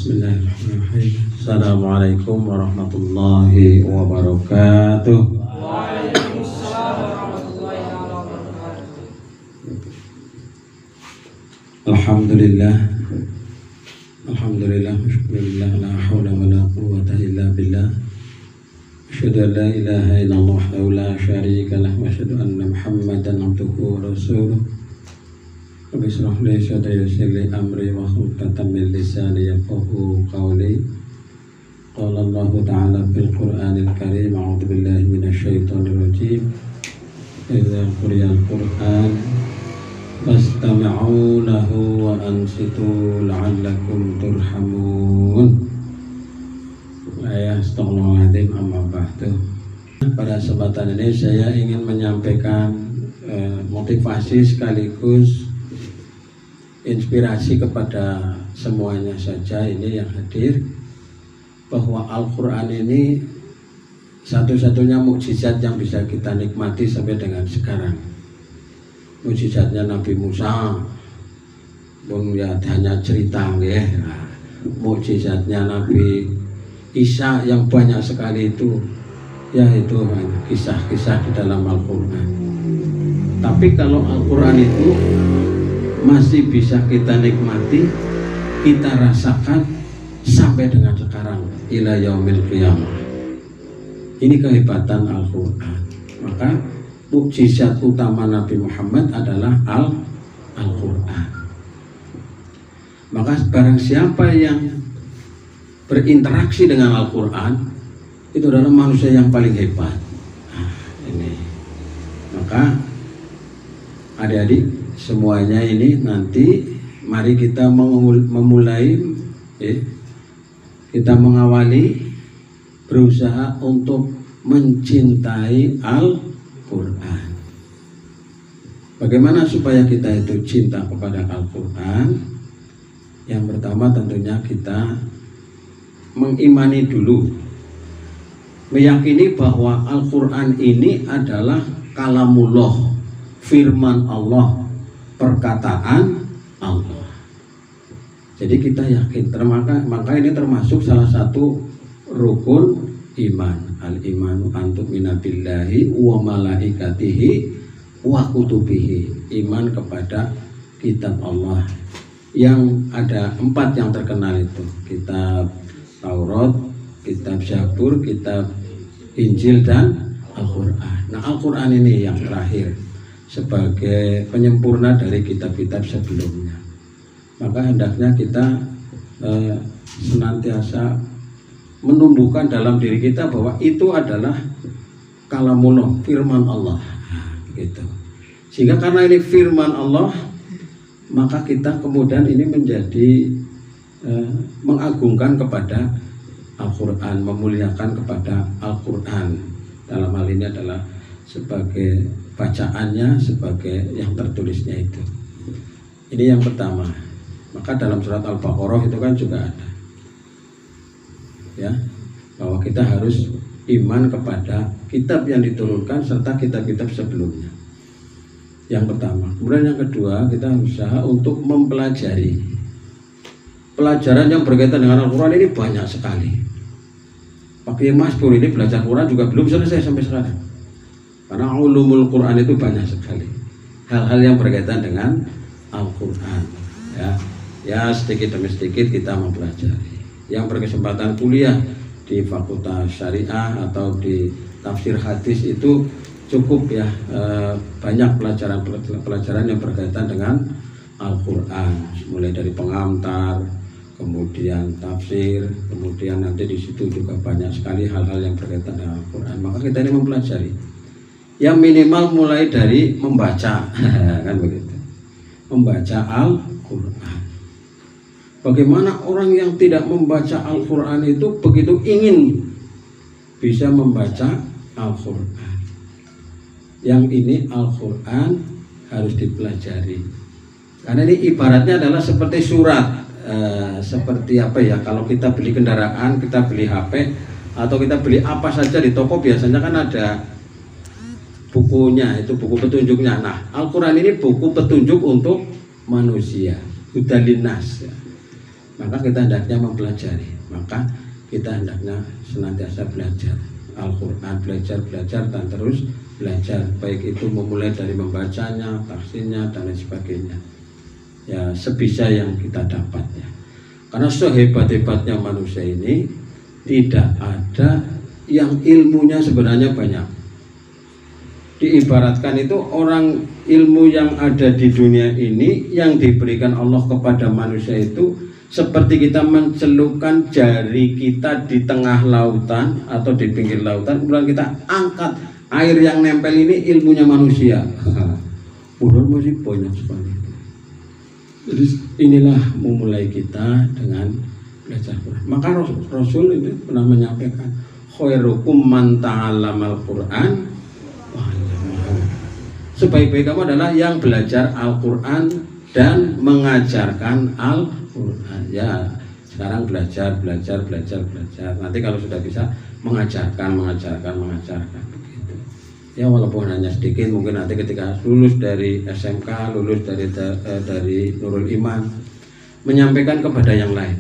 Bismillahirrahmanirrahim. Assalamualaikum warahmatullahi wabarakatuh. Waalaikumsalam warahmatullahi wabarakatuh. Alhamdulillah. Alhamdulillah, syukurillah, la hawla wa la quwwata illa billah. Asyhadu an la ilaha illallah wahdahu la syarika lah wa asyhadu anna Muhammadan abduhu wa rasuluh. Rabbi shrah li sadri wa yassir li amri wa hlul 'uqdatam min lisani yafqahu qawli. Qala Allah ta'ala fil Qur'anil Karim, a'udzu billahi minasyaitonir rajim. Idza quri'al Qur'an fastami'u lahu wa ansitu la'allakum turhamun. Astagfirullahaladzim, amma ba'du. Pada kesempatan ini saya ingin menyampaikan motivasi sekaligus inspirasi kepada semuanya saja ini yang hadir, bahwa Al-Quran ini satu-satunya mukjizat yang bisa kita nikmati sampai dengan sekarang. Mukjizatnya Nabi Musa pun ya hanya cerita ya. Mukjizatnya Nabi Isa yang banyak sekali itu ya itu hanya kisah-kisah di dalam Al-Quran. Tapi kalau Al-Quran itu masih bisa kita nikmati, kita rasakan sampai dengan sekarang, ila yaumil qiyamah. Ini kehebatan Al-Quran. Maka mukjizat utama Nabi Muhammad adalah Al-Quran. Maka barang siapa yang berinteraksi dengan Al-Quran, itu adalah manusia yang paling hebat. Nah, ini. Maka adik-adik semuanya ini nanti mari kita memulai kita mengawali berusaha untuk mencintai Al-Quran. Bagaimana supaya kita itu cinta kepada Al-Quran? Yang pertama tentunya kita mengimani dulu, meyakini bahwa Al-Quran ini adalah kalamullah, firman Allah, perkataan Allah. Jadi kita yakin, maka ini termasuk salah satu rukun iman. Al-imanu antu'mina billahi wa malaikatihi wa kutubihi. Iman kepada kitab Allah yang ada 4 yang terkenal itu: kitab Taurat, kitab Zabur, kitab Injil, dan Al-Quran. Nah, Al-Quran ini yang terakhir sebagai penyempurna dari kitab-kitab sebelumnya. Maka hendaknya kita senantiasa menumbuhkan dalam diri kita bahwa itu adalah kalamullah, firman Allah, gitu. Sehingga karena ini firman Allah, maka kita kemudian ini menjadi mengagungkan kepada Al-Quran, memuliakan kepada Al-Quran. Dalam hal ini adalah sebagai bacaannya, sebagai yang tertulisnya itu. Ini yang pertama. Maka dalam surat Al-Baqarah itu kan juga ada, ya, bahwa kita harus iman kepada kitab yang diturunkan serta kitab-kitab sebelumnya. Yang pertama. Kemudian yang kedua, kita usaha untuk mempelajari. Pelajaran yang berkaitan dengan Al-Quran ini banyak sekali. Pakai Mas Pur ini belajar Quran juga belum selesai sampai sekarang. Karena ulumul Quran itu banyak sekali hal-hal yang berkaitan dengan Al-Quran, ya sedikit demi sedikit kita mempelajari. Yang berkesempatan kuliah di Fakultas Syariah atau di tafsir hadis itu cukup ya, banyak pelajaran yang berkaitan dengan Al-Quran, mulai dari pengantar, kemudian tafsir, kemudian nanti di situ juga banyak sekali hal-hal yang berkaitan dengan Al-Quran. Maka kita ini mempelajari. Yang minimal mulai dari membaca, kan begitu. Membaca Al-Quran. Bagaimana orang yang tidak membaca Al-Quran itu begitu ingin bisa membaca Al-Quran. Yang ini Al-Quran harus dipelajari. Karena ini ibaratnya adalah seperti surat. Seperti apa ya, kalau kita beli kendaraan, kita beli HP, atau kita beli apa saja di toko, biasanya kan ada bukunya, itu buku petunjuknya. Nah, Al-Quran ini buku petunjuk untuk manusia, hudalinas ya. maka kita hendaknya mempelajari. Maka kita hendaknya senantiasa belajar Al-Quran, belajar dan terus belajar, baik itu memulai dari membacanya, tafsirnya dan lain sebagainya. Ya sebisa yang kita dapat ya. Karena sehebat-hebatnya manusia ini tidak ada yang ilmunya sebenarnya banyak. Diibaratkan itu orang ilmu yang ada di dunia ini yang diberikan Allah kepada manusia itu seperti kita mencelupkan jari kita di tengah lautan atau di pinggir lautan, kemudian kita angkat air yang nempel ini ilmunya manusia. Padahal masih banyak sekali. Jadi inilah memulai kita dengan belajar Quran. Maka Rasul itu pernah menyampaikan, khairukum man ta'allamal Quran. Sebaik-baik kamu adalah yang belajar Al-Quran dan mengajarkan Al-Quran. Ya, sekarang belajar. Nanti kalau sudah bisa mengajarkan begitu. Ya walaupun hanya sedikit, mungkin nanti ketika lulus dari SMK, lulus dari Nurul Iman, menyampaikan kepada yang lain.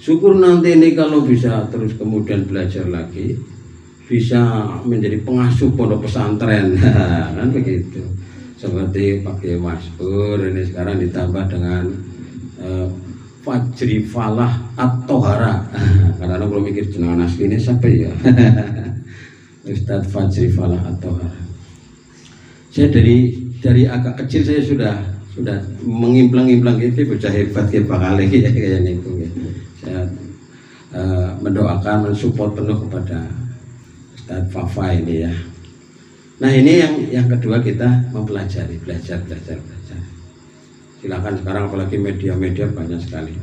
Syukur nanti ini kalau bisa terus kemudian belajar lagi, bisa menjadi pengasuh pondok pesantren, kan begitu. Seperti Pak Kiai Maskur ini sekarang ditambah dengan Fajri Falah At-Tohara, karena belum mikir jenengan asli ini siapa ya. Ustadz Fajri Falah At-Tohara. Saya dari agak kecil saya sudah mengimplang-implang itu bocah hebat kayak bakal lagi ya kayak itu. Saya mendoakan, mensupport penuh kepada Ustadz Fafa ini ya. Nah ini yang kedua, kita mempelajari, belajar. Silakan sekarang apalagi media-media banyak sekali.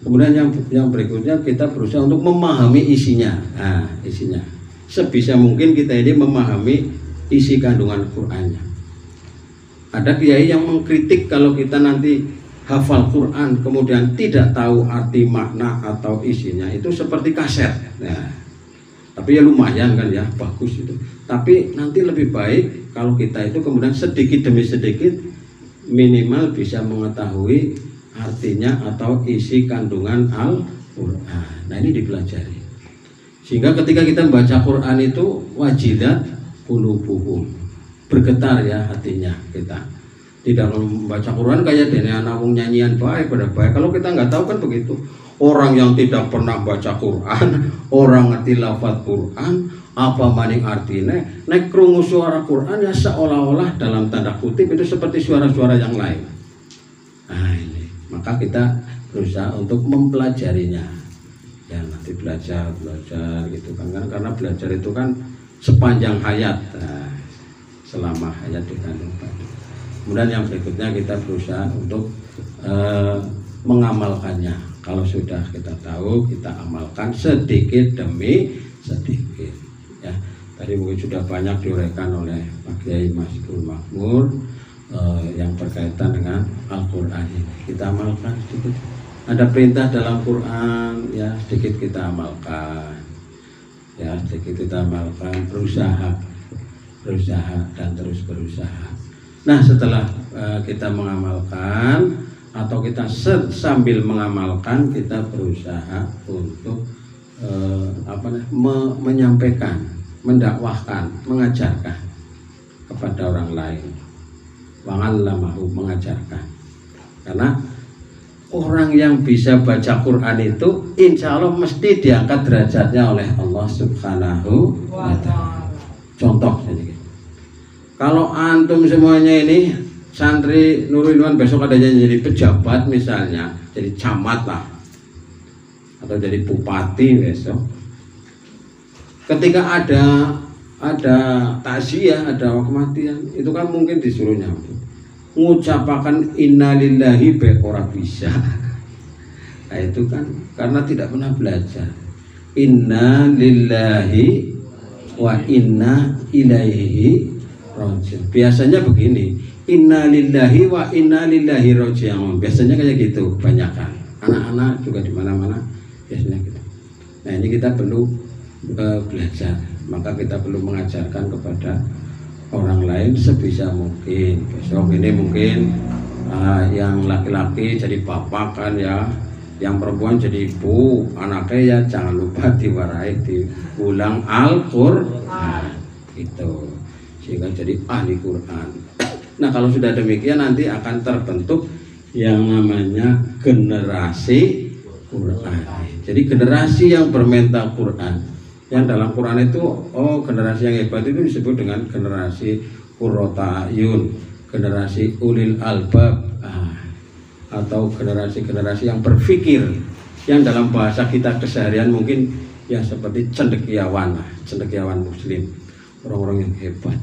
Kemudian yang berikutnya kita berusaha untuk memahami isinya. Nah, isinya. Sebisa mungkin kita ini memahami isi kandungan Qur'annya. Ada kiai yang mengkritik kalau kita nanti hafal Quran kemudian tidak tahu arti makna atau isinya, itu seperti kaset. Nah, tapi ya lumayan kan ya, bagus itu. Tapi nanti lebih baik kalau kita itu kemudian sedikit demi sedikit minimal bisa mengetahui artinya atau isi kandungan Al-Quran. Nah ini dipelajari. Sehingga ketika kita membaca Quran itu wajilat qulubuhum, bergetar ya hatinya kita. Tidak membaca Quran kayak dene anak wong nyanyian baik pada baik. Kalau kita nggak tahu kan begitu. Orang yang tidak pernah baca Quran, orang ngerti lafaz Quran, apa maning artinya, nek krungu suara Quran ya seolah-olah dalam tanda kutip itu seperti suara-suara yang lain. Nah ini, maka kita berusaha untuk mempelajarinya. Ya nanti belajar gitu kan, karena belajar itu kan sepanjang hayat, nah, selama hayat dikandungkan. Kemudian yang berikutnya kita berusaha untuk mengamalkannya. Kalau sudah kita tahu, kita amalkan sedikit demi sedikit. Ya, tadi mungkin sudah banyak diuraikan oleh Pak Kiai Maskur Makmur yang berkaitan dengan Al-Quran ini. Kita amalkan sedikit. Ada perintah dalam Quran, ya sedikit kita amalkan. Ya sedikit kita amalkan, berusaha dan terus berusaha. Nah setelah kita mengamalkan atau kita sambil mengamalkan, kita berusaha untuk menyampaikan, mendakwahkan, mengajarkan kepada orang lain. Wa'allamahu, mengajarkan. Karena orang yang bisa baca Quran itu insya Allah mesti diangkat derajatnya oleh Allah Subhanahu wa Ta'ala. Contoh sedikit. Kalau antum semuanya ini santri Nurul Iman besok adanya jadi pejabat misalnya, jadi camat lah, atau jadi bupati besok. Ketika ada takziah, ada kematian, itu kan mungkin disuruh nyambut, mengucapkan innalillahi baik ora bisa. Nah itu kan karena tidak pernah belajar. Innalillahi wa inna ilaihi raji'un. Biasanya begini, innalillahi wa inna ilaihi raji'un. Biasanya kayak gitu kebanyakan. Anak-anak juga di mana-mana biasanya gitu. Nah ini kita perlu belajar. Maka kita perlu mengajarkan kepada orang lain sebisa mungkin. Besok ini mungkin yang laki-laki jadi bapak kan ya, yang perempuan jadi ibu, anaknya ya jangan lupa diwarai diulang Al-Qur'an itu, sehingga jadi ahli Quran. Nah kalau sudah demikian nanti akan terbentuk yang namanya generasi Quran. Jadi generasi yang bermental Quran, yang dalam Quran itu generasi yang hebat itu disebut dengan generasi Qurrata Ayun, generasi ulil albab, atau generasi-generasi yang berpikir, yang dalam bahasa kita keseharian mungkin ya seperti cendekiawan muslim, orang-orang yang hebat.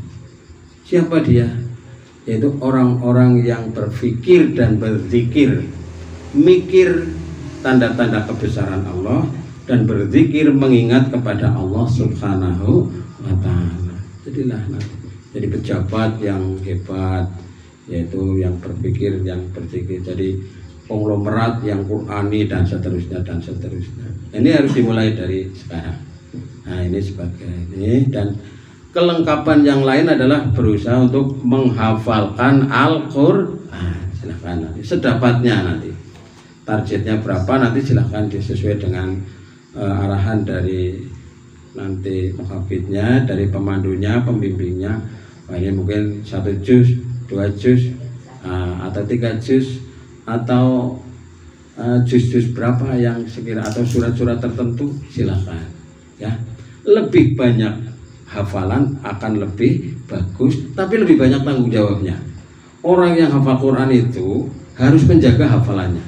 Siapa dia? Yaitu orang-orang yang berpikir dan berzikir, mikir tanda-tanda kebesaran Allah dan berzikir mengingat kepada Allah Subhanahu wa ta'ala. Jadilah jadi pejabat yang hebat, yaitu yang berpikir, yang berzikir, jadi konglomerat yang Qur'ani dan seterusnya. Ini harus dimulai dari sekarang. Nah ini sebagai ini, dan kelengkapan yang lain adalah berusaha untuk menghafalkan Al-Qur'an. Silahkan nanti sedapatnya, nanti targetnya berapa nanti silahkan disesuai dengan arahan dari nanti muhafidnya, dari pemandunya, pembimbingnya. Ini mungkin 1 juz, 2 juz, atau 3 juz, atau juz-juz berapa yang sekira, atau surat-surat tertentu, silakan ya. Lebih banyak hafalan akan lebih bagus, tapi lebih banyak tanggung jawabnya. Orang yang hafal Quran itu harus menjaga hafalannya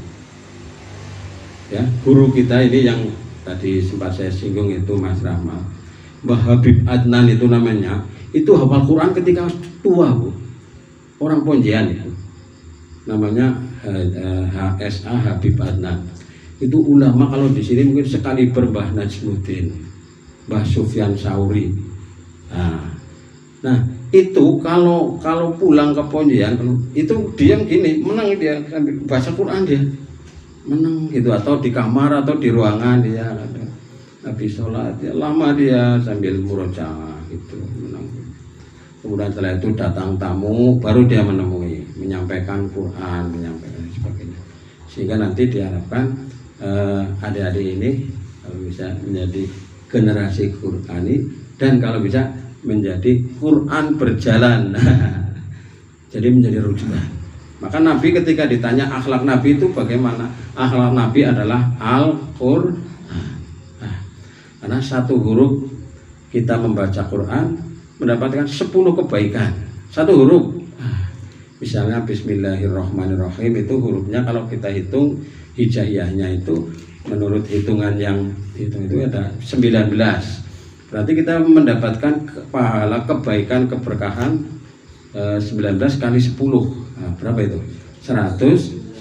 ya. Guru kita ini yang tadi sempat saya singgung itu Mas Rahmat, Mbah Habib Adnan itu namanya, itu hafal Quran ketika tua, Bu. Orang Pontian itu namanya HSA Habib Adnan. Itu ulama kalau di sini mungkin sekali Mbah Najmuddin, Mbah Sufyan Sauri. Nah itu kalau pulang ke Pontian itu diam gini, menang dia sambil baca Quran, dia menang gitu, atau di kamar atau di ruangan dia habis sholat ya, lama dia sambil murojaah gitu, menang. Kemudian setelah itu datang tamu, baru dia menyampaikan Quran, menyampaikan sebagainya. Sehingga nanti diharapkan adik-adik ini kalau bisa menjadi generasi Qurani, dan kalau bisa menjadi Quran berjalan. Jadi menjadi rujukan. Maka Nabi ketika ditanya akhlak Nabi itu bagaimana? Akhlak Nabi adalah Al-Qur'an. Karena satu huruf kita membaca Quran mendapatkan 10 kebaikan. Satu huruf. Misalnya Bismillahirrahmanirrahim itu hurufnya kalau kita hitung hijaiyahnya itu menurut hitungan yang hitung itu ada 19. Berarti kita mendapatkan pahala kebaikan keberkahan 19 kali 10. Nah, berapa itu? 190.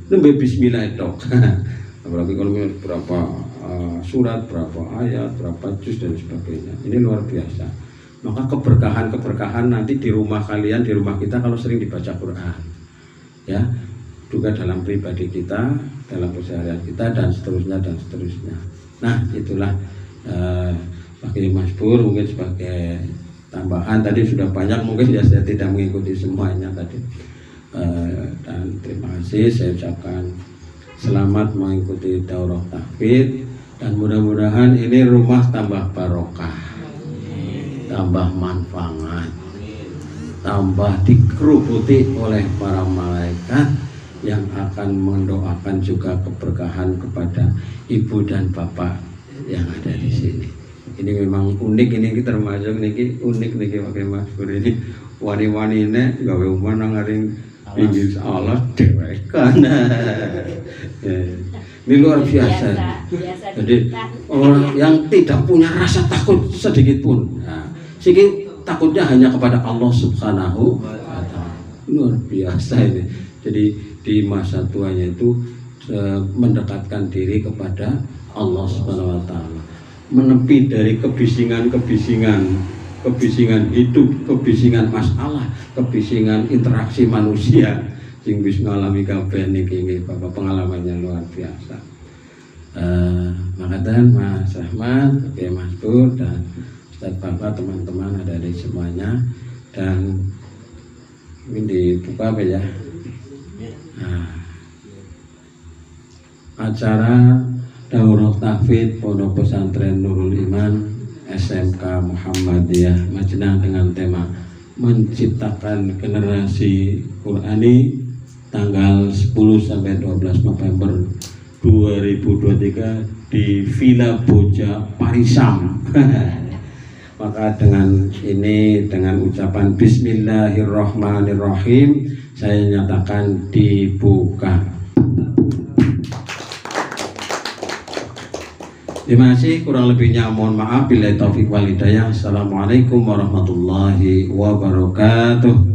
Nembe bismillah itu. Apalagi kalau berapa surat, berapa ayat, berapa juz dan sebagainya. Ini luar biasa. Maka keberkahan nanti di rumah kalian, di rumah kita kalau sering dibaca Quran. Ya. Juga dalam pribadi kita, dalam keseharian kita dan seterusnya. Nah, itulah bagi Mas Pur mungkin sebagai tambahan. Tadi sudah banyak, mungkin ya saya tidak mengikuti semuanya tadi. Dan terima kasih, saya ucapkan selamat mengikuti daurah tahfidz, dan mudah-mudahan ini rumah tambah barokah, tambah manfaat, tambah dikerubuti oleh para malaikat yang akan mendoakan juga keberkahan kepada ibu dan bapak yang ada di sini. Ini memang unik, ini termasuk niki unik niki pakai Mas Pur ini wani-wani ini gawe umah nang ngaring pinggir Allah dewekan. Ini luar biasa. Jadi orang yang tidak punya rasa takut sedikit pun. Nah, sedikit takutnya hanya kepada Allah Subhanahu wa ta'ala. Luar biasa ini. Jadi di masa tuanya itu mendekatkan diri kepada Allah Subhanahu wa ta'ala. Menepi dari kebisingan hidup, kebisingan masalah, kebisingan interaksi manusia sing wis ngalami kabeh niki nggih Bapak, pengalamannya luar biasa. Makatan Mas Rahmat, Oke Mas Pur dan Ustaz Bapak, teman-teman ada di semuanya, dan ini dibuka apa ya? acara Daurah Tahfidz Pondok Pesantren Nurul Iman SMK Muhammadiyah Madinah dengan tema menciptakan generasi Qurani tanggal 10 sampai 12 November 2023 di Villa Boja Parisam. Maka dengan ini, dengan ucapan Bismillahirrahmanirrahim, saya nyatakan dibuka. Terima kasih, kurang lebihnya mohon maaf. Billahi taufik wal hidayah. Assalamualaikum warahmatullahi wabarakatuh.